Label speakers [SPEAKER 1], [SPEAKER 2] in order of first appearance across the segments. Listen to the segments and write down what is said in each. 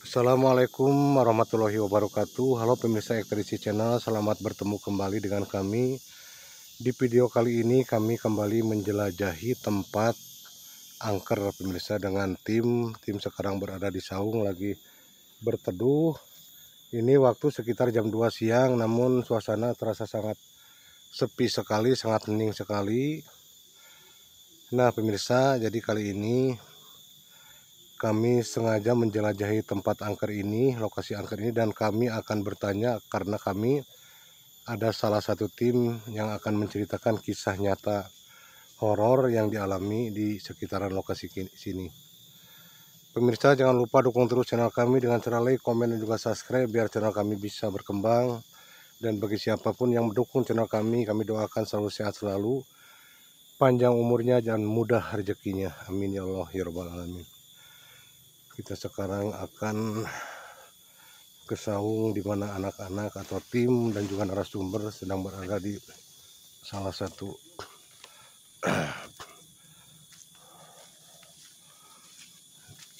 [SPEAKER 1] Assalamualaikum warahmatullahi wabarakatuh. Halo pemirsa Ekspedisi Channel, selamat bertemu kembali dengan kami. Di video kali ini kami kembali menjelajahi tempat angker pemirsa dengan tim sekarang berada di saung lagi berteduh. Ini waktu sekitar jam 2 siang, namun suasana terasa sangat sepi sekali, sangat hening sekali. Nah pemirsa, jadi kali ini kami sengaja menjelajahi tempat angker ini, lokasi angker ini, dan kami akan bertanya karena kami ada salah satu tim yang akan menceritakan kisah nyata horor yang dialami di sekitaran lokasi sini. Pemirsa jangan lupa dukung terus channel kami dengan cara like, komen, dan juga subscribe biar channel kami bisa berkembang. Dan bagi siapapun yang mendukung channel kami doakan selalu sehat selalu, panjang umurnya dan mudah rezekinya. Amin ya Allah ya rabbal alamin. Kita sekarang akan ke saung di mana anak-anak atau tim dan juga narasumber sedang berada di salah satu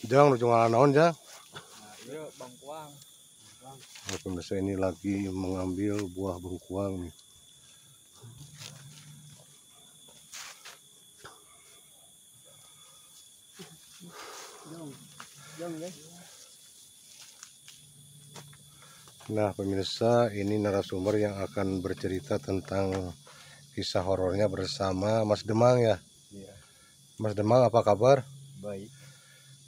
[SPEAKER 1] jang ujung naon jang.
[SPEAKER 2] Bangkuang.
[SPEAKER 1] Pemirsa ini lagi mengambil buah bengkuang nih. Nah pemirsa, ini narasumber yang akan bercerita tentang kisah horornya bersama Mas Demang ya.
[SPEAKER 2] Iya.
[SPEAKER 1] Mas Demang, apa kabar?
[SPEAKER 2] Baik.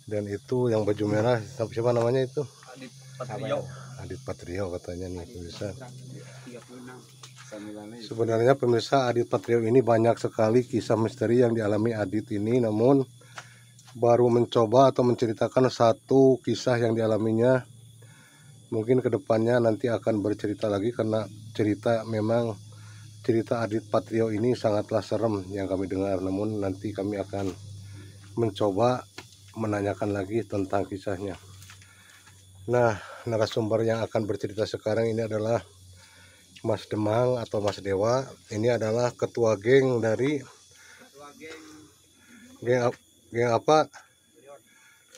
[SPEAKER 1] Dan itu yang baju merah siapa namanya itu?
[SPEAKER 2] Adit Patrio.
[SPEAKER 1] Adit Patrio katanya nih pemirsa.
[SPEAKER 2] 36.
[SPEAKER 1] Sebenarnya pemirsa, Adit Patrio ini banyak sekali kisah misteri yang dialami Adit ini, namun baru mencoba atau menceritakan satu kisah yang dialaminya. Mungkin kedepannya nanti akan bercerita lagi karena cerita Adit Patrio ini sangatlah serem yang kami dengar. Namun nanti kami akan mencoba menanyakan lagi tentang kisahnya. Nah, narasumber yang akan bercerita sekarang ini adalah Mas Demang atau Mas Dewa. Ini adalah ketua geng dari geng apa?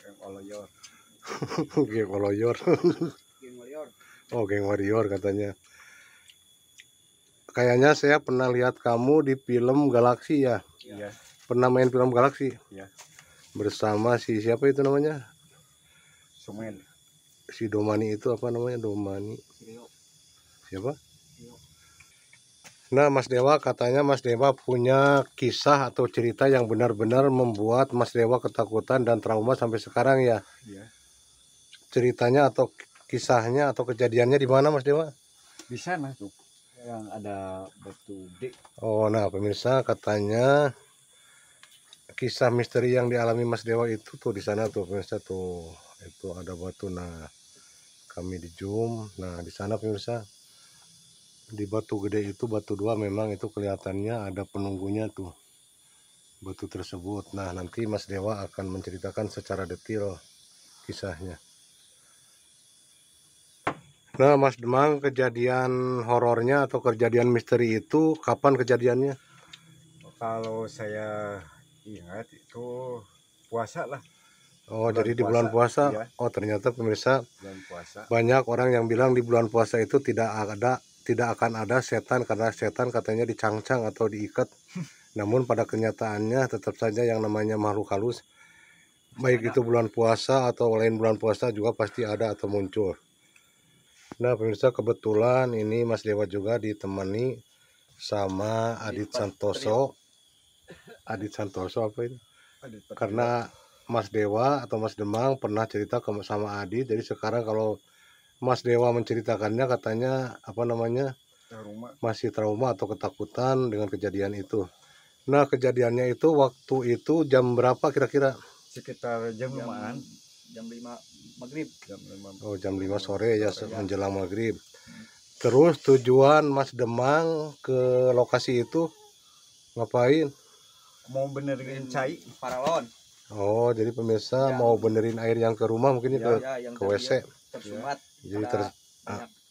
[SPEAKER 2] Geng Oloyor.
[SPEAKER 1] Geng Oloyor.
[SPEAKER 2] Geng Warrior.
[SPEAKER 1] Oh, geng Warrior katanya. Kayaknya saya pernah lihat kamu di film Galaksi ya.
[SPEAKER 2] Iya.
[SPEAKER 1] Pernah main film Galaksi?
[SPEAKER 2] Iya.
[SPEAKER 1] Bersama si siapa itu namanya?
[SPEAKER 2] Sumen.
[SPEAKER 1] Si Domani itu apa namanya? Domani. Siapa? Nah, Mas Dewa, katanya Mas Dewa punya kisah atau cerita yang benar-benar membuat Mas Dewa ketakutan dan trauma sampai sekarang ya.
[SPEAKER 2] Iya.
[SPEAKER 1] Ceritanya atau kisahnya atau kejadiannya di mana Mas Dewa?
[SPEAKER 2] Di sana tuh yang ada batu gede.
[SPEAKER 1] Oh, nah pemirsa, katanya kisah misteri yang dialami Mas Dewa itu tuh di sana tuh pemirsa tuh. Itu ada batu. Nah, kami di zoom. Nah, di sana pemirsa, di batu gede itu, batu dua, memang itu kelihatannya ada penunggunya tuh batu tersebut. Nah nanti Mas Dewa akan menceritakan secara detail kisahnya. Nah Mas Demang, kejadian horornya atau kejadian misteri itu kapan kejadiannya?
[SPEAKER 2] Kalau saya ingat itu puasa lah.
[SPEAKER 1] Oh, jadi di bulan puasa.
[SPEAKER 2] Iya.
[SPEAKER 1] Oh, ternyata pemirsa,
[SPEAKER 2] Bulan puasa.
[SPEAKER 1] banyak orang yang bilang di bulan puasa itu tidak akan ada setan karena setan katanya dicangcang atau diikat. Namun pada kenyataannya tetap saja yang namanya makhluk halus, baik itu bulan puasa atau lain bulan puasa juga pasti ada atau muncul. Nah pemirsa, kebetulan ini Mas Dewa juga ditemani sama Adit Santoso. Adit Santoso apa itu? Karena Mas Dewa atau Mas Demang pernah cerita sama Adit, jadi sekarang kalau Mas Dewa menceritakannya katanya apa namanya, masih trauma atau ketakutan dengan kejadian itu. Nah kejadiannya itu waktu itu jam berapa kira-kira?
[SPEAKER 2] Sekitar jam 5-an. Jam 5 maghrib.
[SPEAKER 1] Oh, jam 5 sore ya, menjelang maghrib. Terus tujuan Mas Demang ke lokasi itu ngapain?
[SPEAKER 2] Mau benerin cai paralon.
[SPEAKER 1] Oh, jadi pemirsa mau benerin air yang ke rumah mungkin ke WC.
[SPEAKER 2] Tersumbat.
[SPEAKER 1] Jadi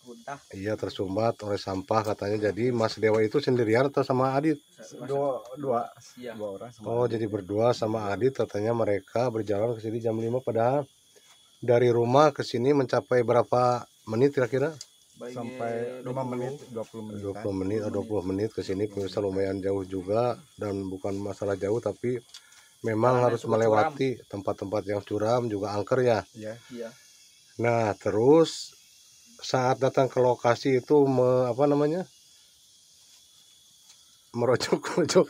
[SPEAKER 2] muntah.
[SPEAKER 1] iya, tersumbat oleh sampah katanya. Jadi Mas Dewa itu sendirian atau sama Adit?
[SPEAKER 2] Dua orang.
[SPEAKER 1] Oh, jadi berdua sama Adit, katanya mereka berjalan ke sini jam 5 padahal Dari rumah ke sini mencapai berapa menit kira-kira?
[SPEAKER 2] Sampai 5 menit, 20 menit.
[SPEAKER 1] 20 menit atau 20 menit ke sini pemirsa, lumayan jauh juga, dan bukan masalah jauh tapi memang
[SPEAKER 3] Jalannya
[SPEAKER 1] harus
[SPEAKER 3] cukup
[SPEAKER 1] melewati tempat-tempat yang curam juga angker ya.
[SPEAKER 2] Ya.
[SPEAKER 3] Iya.
[SPEAKER 1] Nah, terus saat datang ke lokasi itu merojok-rojok.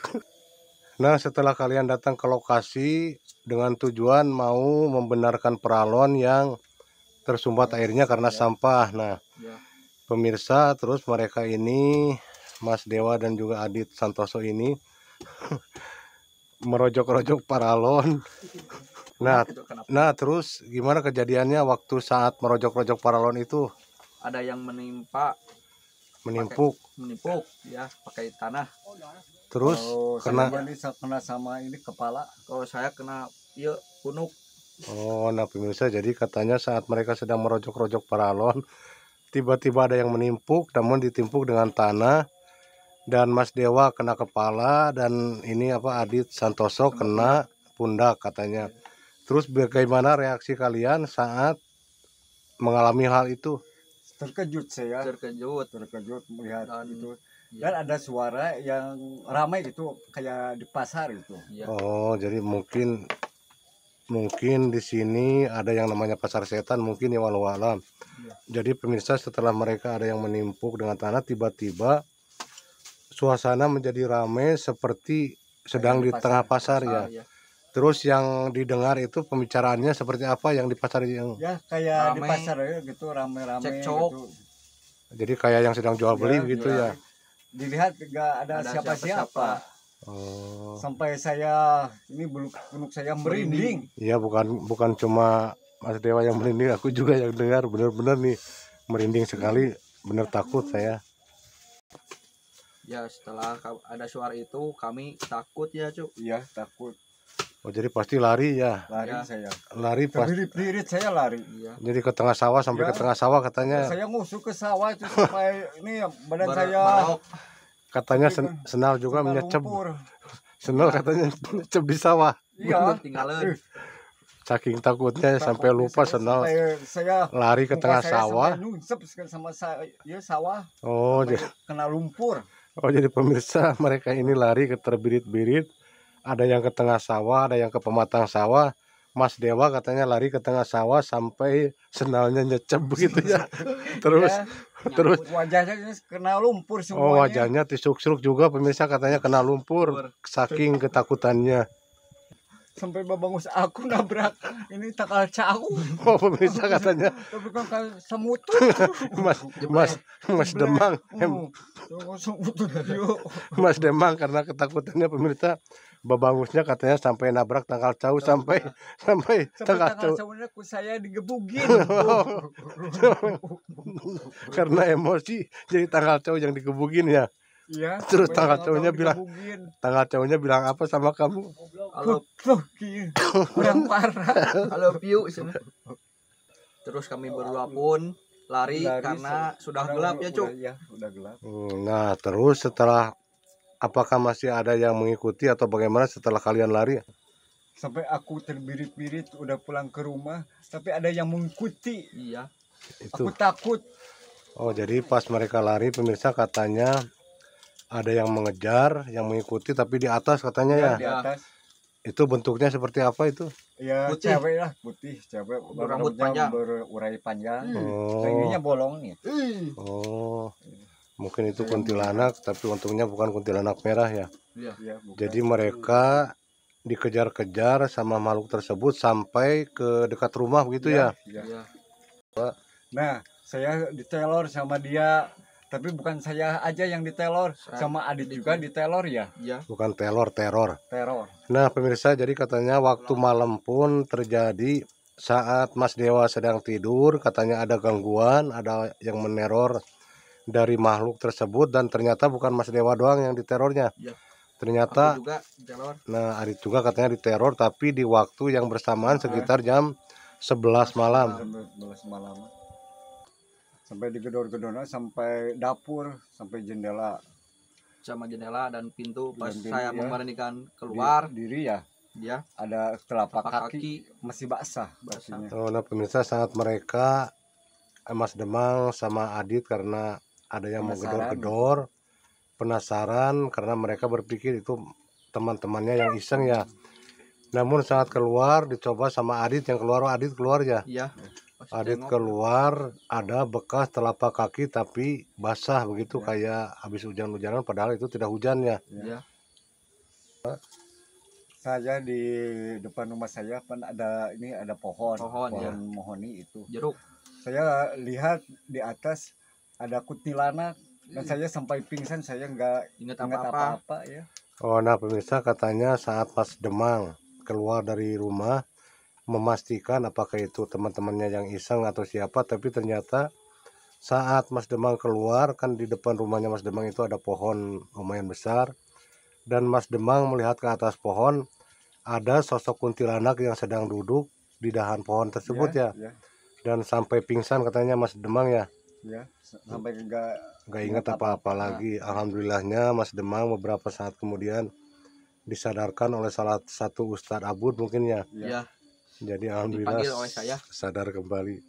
[SPEAKER 1] Nah, setelah kalian datang ke lokasi dengan tujuan mau membenarkan peralon yang tersumbat airnya karena sampah. Nah,
[SPEAKER 3] Ya.
[SPEAKER 1] pemirsa, terus mereka ini, Mas Dewa dan juga Adit Santoso ini merojok-rojok paralon. Nah, terus gimana kejadiannya waktu saat merojok-rojok paralon itu?
[SPEAKER 3] Ada yang
[SPEAKER 1] Menimpuk.
[SPEAKER 3] menimpuk ya pakai tanah.
[SPEAKER 1] Terus
[SPEAKER 2] Kena
[SPEAKER 1] kena.
[SPEAKER 2] ini kena sama ini kepala.
[SPEAKER 3] Kalau saya kena iya punuk.
[SPEAKER 1] Oh, nah pemirsa, jadi katanya saat mereka sedang merojok-rojok paralon, tiba-tiba ada yang menimpuk, namun ditimpuk dengan tanah, dan Mas Dewa kena kepala, dan ini Adit Santoso kena pundak katanya. Terus bagaimana reaksi kalian saat mengalami hal itu?
[SPEAKER 2] Terkejut saya.
[SPEAKER 3] Terkejut
[SPEAKER 2] Melihat
[SPEAKER 3] Dan-
[SPEAKER 2] itu.
[SPEAKER 3] ya.
[SPEAKER 2] Dan ada suara yang ramai gitu kayak di pasar itu.
[SPEAKER 3] Ya.
[SPEAKER 1] Oh, jadi mungkin di sini ada yang namanya pasar setan mungkin ya, walau alam. Jadi pemirsa, setelah mereka ada yang menimpuk dengan tanah, tiba-tiba suasana menjadi ramai seperti sedang di tengah pasar ya.
[SPEAKER 3] Ya.
[SPEAKER 1] Terus yang didengar itu pembicaraannya seperti apa yang di pasar yang?
[SPEAKER 2] Ya kayak di
[SPEAKER 3] Ramai.
[SPEAKER 2] pasar ya gitu rame-rame
[SPEAKER 3] Cekcok.
[SPEAKER 2] gitu.
[SPEAKER 1] Jadi kayak yang sedang jual beli
[SPEAKER 2] Ya,
[SPEAKER 1] gitu
[SPEAKER 3] ya.
[SPEAKER 1] ya.
[SPEAKER 2] Dilihat nggak ada
[SPEAKER 3] Ada
[SPEAKER 2] siapa-siapa.
[SPEAKER 1] Oh,
[SPEAKER 2] Sampai saya ini punuk saya merinding.
[SPEAKER 1] iya, bukan cuma Mas Dewa yang merinding, aku juga yang dengar benar-benar nih merinding sekali, benar takut saya.
[SPEAKER 3] Ya, setelah ada suara itu kami takut ya, Cuk.
[SPEAKER 2] Iya takut.
[SPEAKER 1] Oh, jadi pasti lari ya.
[SPEAKER 2] Lari
[SPEAKER 3] Ya.
[SPEAKER 2] saya.
[SPEAKER 1] Lari pas.
[SPEAKER 2] Terbirit-birit saya lari.
[SPEAKER 3] Iya.
[SPEAKER 1] Jadi ke tengah sawah, sampai
[SPEAKER 2] Ya.
[SPEAKER 1] ke tengah sawah katanya.
[SPEAKER 2] Saya ngusuk ke sawah itu sampai ini badan saya
[SPEAKER 3] Barok.
[SPEAKER 1] Katanya senal juga
[SPEAKER 2] sampai
[SPEAKER 1] menyecep.
[SPEAKER 2] lumpur.
[SPEAKER 1] Senal katanya menyecep di sawah.
[SPEAKER 2] Iya.
[SPEAKER 3] Tinggalan.
[SPEAKER 1] Saking takutnya sampai lupa senal.
[SPEAKER 2] Sampai saya
[SPEAKER 1] Lari ke
[SPEAKER 2] muka
[SPEAKER 1] tengah
[SPEAKER 2] saya
[SPEAKER 1] sawah.
[SPEAKER 2] sampai nyungsep sama saya ya, sawah.
[SPEAKER 1] Oh,
[SPEAKER 2] Sampai kena lumpur.
[SPEAKER 1] jadi pemirsa, mereka ini lari ke terbirit-birit. Ada yang ke tengah sawah, ada yang ke pematang sawah. Mas Dewa katanya lari ke tengah sawah sampai senalnya nyecep begitu ya. Terus
[SPEAKER 2] Ya,
[SPEAKER 1] terus
[SPEAKER 2] wajahnya ini kena lumpur semuanya.
[SPEAKER 1] oh, wajahnya tisuk-tisuk juga pemirsa, katanya kena lumpur saking ketakutannya.
[SPEAKER 2] Sampai babangus aku nabrak ini takal cau.
[SPEAKER 1] Oh, pemirsa katanya
[SPEAKER 2] Tapi kan kayak semut.
[SPEAKER 1] Mas Demang,
[SPEAKER 2] Semut.
[SPEAKER 1] Mas Demang karena ketakutannya pemirsa, babangusnya katanya sampai nabrak tangkal cau, sampai
[SPEAKER 2] Sampai
[SPEAKER 1] tangkal
[SPEAKER 2] takal
[SPEAKER 1] cau.
[SPEAKER 2] caunya saya digebugin.
[SPEAKER 1] Karena emosi jadi tangkal cau yang digebugin ya.
[SPEAKER 2] Iya.
[SPEAKER 1] Terus
[SPEAKER 2] sampai
[SPEAKER 1] tanggal
[SPEAKER 2] takal
[SPEAKER 1] caunya
[SPEAKER 2] cau
[SPEAKER 1] bilang,
[SPEAKER 2] digebugin.
[SPEAKER 1] tanggal caunya bilang apa sama kamu?
[SPEAKER 3] Halo,
[SPEAKER 2] Kurang parah.
[SPEAKER 3] halo piu sana. Terus kami berdua pun lari karena sudah gelap ya, Cuk.
[SPEAKER 2] Iya, udah gelap.
[SPEAKER 1] Nah, terus setelah, apakah masih ada yang mengikuti atau bagaimana setelah kalian lari?
[SPEAKER 2] Sampai aku terbirit-birit udah pulang ke rumah, tapi ada yang mengikuti.
[SPEAKER 3] Iya.
[SPEAKER 1] Itu.
[SPEAKER 2] Aku takut.
[SPEAKER 1] Oh, jadi pas mereka lari pemirsa, katanya ada yang mengejar, yang mengikuti, tapi di atas katanya ya.
[SPEAKER 2] Di atas.
[SPEAKER 1] Itu bentuknya seperti apa itu?
[SPEAKER 2] Ya
[SPEAKER 3] Putih.
[SPEAKER 2] cewek lah, putih, cewek
[SPEAKER 3] Berambut
[SPEAKER 2] rambutnya
[SPEAKER 3] panjang.
[SPEAKER 2] berurai panjang.
[SPEAKER 1] Oh,
[SPEAKER 2] Tingginya bolong nih.
[SPEAKER 1] oh, mungkin itu kuntilanak, tapi untungnya bukan kuntilanak merah ya.
[SPEAKER 3] Iya.
[SPEAKER 2] Ya, bukan.
[SPEAKER 1] Jadi mereka dikejar-kejar sama makhluk tersebut sampai ke dekat rumah begitu ya.
[SPEAKER 2] Iya.
[SPEAKER 3] Iya.
[SPEAKER 2] Nah, saya diteror sama dia, tapi bukan saya aja yang diteror, sama Adit juga diteror ya.
[SPEAKER 3] Iya.
[SPEAKER 1] Bukan teror.
[SPEAKER 2] Teror.
[SPEAKER 1] Nah pemirsa, jadi katanya waktu malam pun terjadi saat Mas Dewa sedang tidur, katanya ada gangguan, ada yang meneror dari makhluk tersebut, dan ternyata bukan Mas Dewa doang yang diterornya.
[SPEAKER 3] Iya.
[SPEAKER 1] Ternyata,
[SPEAKER 3] Aku juga teror.
[SPEAKER 1] nah Adit juga katanya diteror, tapi di waktu yang bersamaan sekitar jam 11 malam.
[SPEAKER 2] Sampai 11 malam. Sampai digedor-gedor, sampai dapur, sampai jendela.
[SPEAKER 3] Sama jendela dan pintu pas
[SPEAKER 2] Dan pintu,
[SPEAKER 3] saya
[SPEAKER 2] ya.
[SPEAKER 3] memberanikan keluar
[SPEAKER 2] Diri ya.
[SPEAKER 3] Ya,
[SPEAKER 2] ada telapak
[SPEAKER 3] telapak
[SPEAKER 2] kaki masih basah.
[SPEAKER 3] basah.
[SPEAKER 2] kakinya.
[SPEAKER 1] Oh, nah pemirsa saat mereka Mas Demang sama Adit karena ada yang mau
[SPEAKER 2] Penasaran.
[SPEAKER 1] gedor-gedor, penasaran karena mereka berpikir itu teman-temannya yang iseng ya. Namun saat keluar dicoba sama Adit yang keluar, Adit keluar ya.
[SPEAKER 3] Iya. Pas
[SPEAKER 1] Adit
[SPEAKER 3] tengok,
[SPEAKER 1] keluar ada bekas telapak kaki tapi basah begitu
[SPEAKER 2] Ya.
[SPEAKER 1] kayak habis hujan-hujanan padahal itu tidak hujan ya.
[SPEAKER 3] ya,
[SPEAKER 2] Saya di depan rumah saya kan ada pohon
[SPEAKER 3] Pohon, ya.
[SPEAKER 2] mohoni itu.
[SPEAKER 3] jeruk.
[SPEAKER 2] Saya lihat di atas ada kuntilanak dan saya sampai pingsan, saya nggak
[SPEAKER 3] Ingat
[SPEAKER 2] ingat
[SPEAKER 3] apa-apa.
[SPEAKER 2] apa-apa ya.
[SPEAKER 1] Oh, nah pemirsa katanya saat Mas Demang keluar dari rumah memastikan apakah itu teman-temannya yang iseng atau siapa, tapi ternyata saat Mas Demang keluar kan di depan rumahnya Mas Demang itu ada pohon lumayan besar dan Mas Demang melihat ke atas pohon ada sosok kuntilanak yang sedang duduk di dahan pohon tersebut ya,
[SPEAKER 2] Ya,
[SPEAKER 1] dan sampai pingsan katanya Mas Demang ya.
[SPEAKER 2] ya, sampai nggak
[SPEAKER 1] Gak ingat apa-apa lagi. Alhamdulillahnya Mas Demang beberapa saat kemudian disadarkan oleh salah satu Ustadz Abud mungkin ya.
[SPEAKER 3] Ya,
[SPEAKER 1] Jadi alhamdulillah
[SPEAKER 3] dipanggil oleh saya.
[SPEAKER 1] sadar kembali.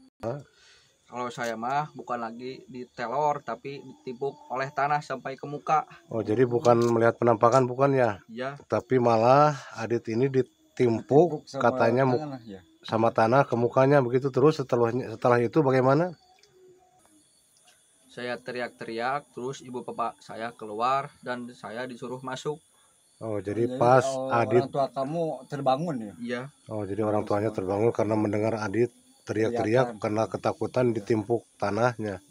[SPEAKER 3] Kalau saya mah bukan lagi ditelor tapi ditimpuk oleh tanah sampai ke muka.
[SPEAKER 1] Oh jadi bukan melihat penampakan bukan ya,
[SPEAKER 3] Ya,
[SPEAKER 1] tapi malah Adit ini ditimpuk
[SPEAKER 2] sama
[SPEAKER 1] katanya
[SPEAKER 2] tangan, ya.
[SPEAKER 1] sama tanah ke mukanya begitu. Terus setelah itu bagaimana?
[SPEAKER 3] saya teriak-teriak, terus ibu bapak saya keluar dan saya disuruh masuk.
[SPEAKER 1] Oh jadi
[SPEAKER 2] Jadi,
[SPEAKER 1] pas Adit,
[SPEAKER 2] orang tua kamu terbangun ya.
[SPEAKER 3] Iya,
[SPEAKER 1] oh jadi orang tuanya terbangun karena mendengar Adit teriak-teriak karena ketakutan ditimpuk tanahnya.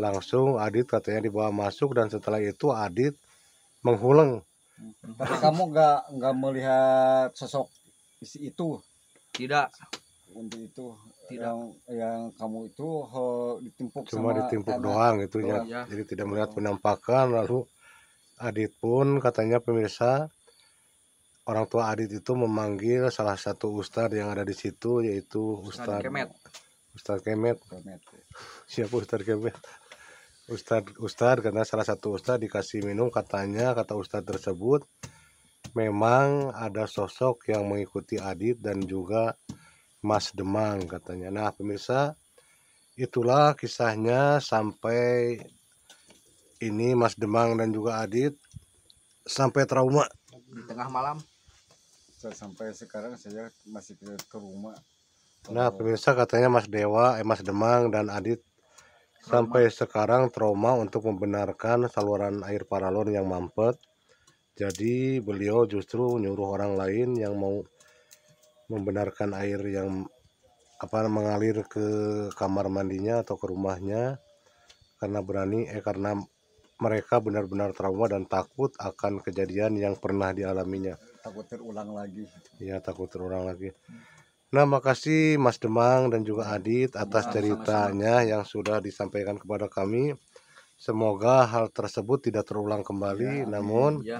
[SPEAKER 1] Langsung Adit katanya dibawa masuk dan setelah itu Adit menghuleng.
[SPEAKER 2] Tapi kamu nggak melihat sosok isi itu
[SPEAKER 3] tidak,
[SPEAKER 2] untuk itu.
[SPEAKER 3] Tidak.
[SPEAKER 2] Yang kamu itu ditimpuk
[SPEAKER 1] Cuma
[SPEAKER 2] sama
[SPEAKER 1] ditimpuk
[SPEAKER 2] tanah.
[SPEAKER 1] doang gitu ya.
[SPEAKER 3] Doang, ya.
[SPEAKER 1] Jadi tidak melihat penampakan. Lalu Adit pun katanya pemirsa, orang tua Adit itu memanggil salah satu ustadz yang ada di situ yaitu
[SPEAKER 3] Ustadz Kemet.
[SPEAKER 1] Ustadz Kemet.
[SPEAKER 2] Kemet.
[SPEAKER 1] Siapa Ustadz Kemet? Ustadz karena salah satu ustadz dikasih minum, katanya kata ustadz tersebut memang ada sosok yang mengikuti Adit dan juga Mas Demang katanya. Nah pemirsa, itulah kisahnya sampai ini Mas Demang dan juga Adit sampai trauma.
[SPEAKER 3] Di tengah malam.
[SPEAKER 2] Sampai sekarang saya masih ke rumah.
[SPEAKER 1] Nah pemirsa katanya Mas Demang dan Adit sampai sekarang trauma untuk membenarkan saluran air paralon yang mampet. Jadi beliau justru nyuruh orang lain yang mau membenarkan air yang mengalir ke kamar mandinya atau ke rumahnya karena mereka benar-benar trauma dan takut akan kejadian yang pernah dialaminya.
[SPEAKER 2] Takut terulang lagi.
[SPEAKER 1] Ya takut terulang lagi. Nah makasih Mas Demang dan juga Adit atas ceritanya yang sudah disampaikan kepada kami. Semoga hal tersebut tidak terulang kembali.
[SPEAKER 2] Ya, amin.
[SPEAKER 1] Namun
[SPEAKER 3] Ya,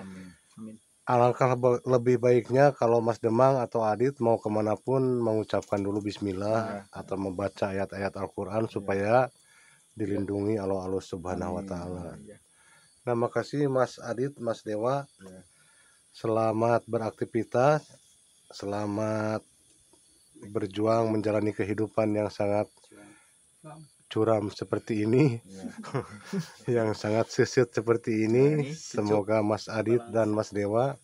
[SPEAKER 3] amin.
[SPEAKER 1] alangkah lebih baiknya kalau Mas Demang atau Adit mau kemanapun mengucapkan dulu Bismillah atau membaca ayat-ayat Al-Quran supaya dilindungi Allah Subhanahu Wa Taala.
[SPEAKER 3] Ya.
[SPEAKER 1] Nah makasih Mas Adit, Mas Dewa.
[SPEAKER 2] Ya.
[SPEAKER 1] Selamat beraktivitas, selamat berjuang menjalani kehidupan yang sangat curam seperti ini, yang sangat sesit seperti ini. Semoga Mas Adit dan Mas Dewa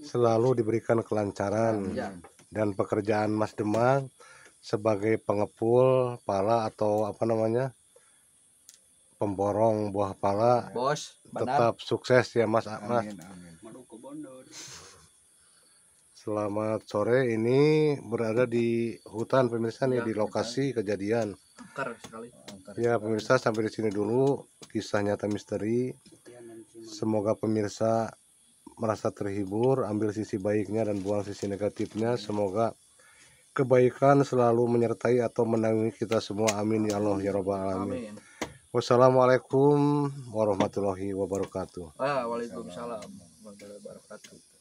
[SPEAKER 1] selalu diberikan kelancaran dan pekerjaan Mas Demang sebagai pengepul pala atau pemborong buah pala
[SPEAKER 3] Bos,
[SPEAKER 1] tetap sukses ya Mas.
[SPEAKER 2] Amin, amin.
[SPEAKER 1] Selamat sore, ini berada di hutan pemirsa nih, di lokasi kejadian.
[SPEAKER 3] Angker sekali.
[SPEAKER 1] Ya pemirsa, sampai di sini dulu kisah nyata misteri. Semoga pemirsa merasa terhibur, ambil sisi baiknya dan buang sisi negatifnya. Semoga kebaikan selalu menyertai atau menaungi kita semua. Amin ya Allah ya Rabbal alamin.
[SPEAKER 3] Amin.
[SPEAKER 1] Wassalamualaikum warahmatullahi wabarakatuh.
[SPEAKER 3] Waalaikumsalam warahmatullahi wabarakatuh.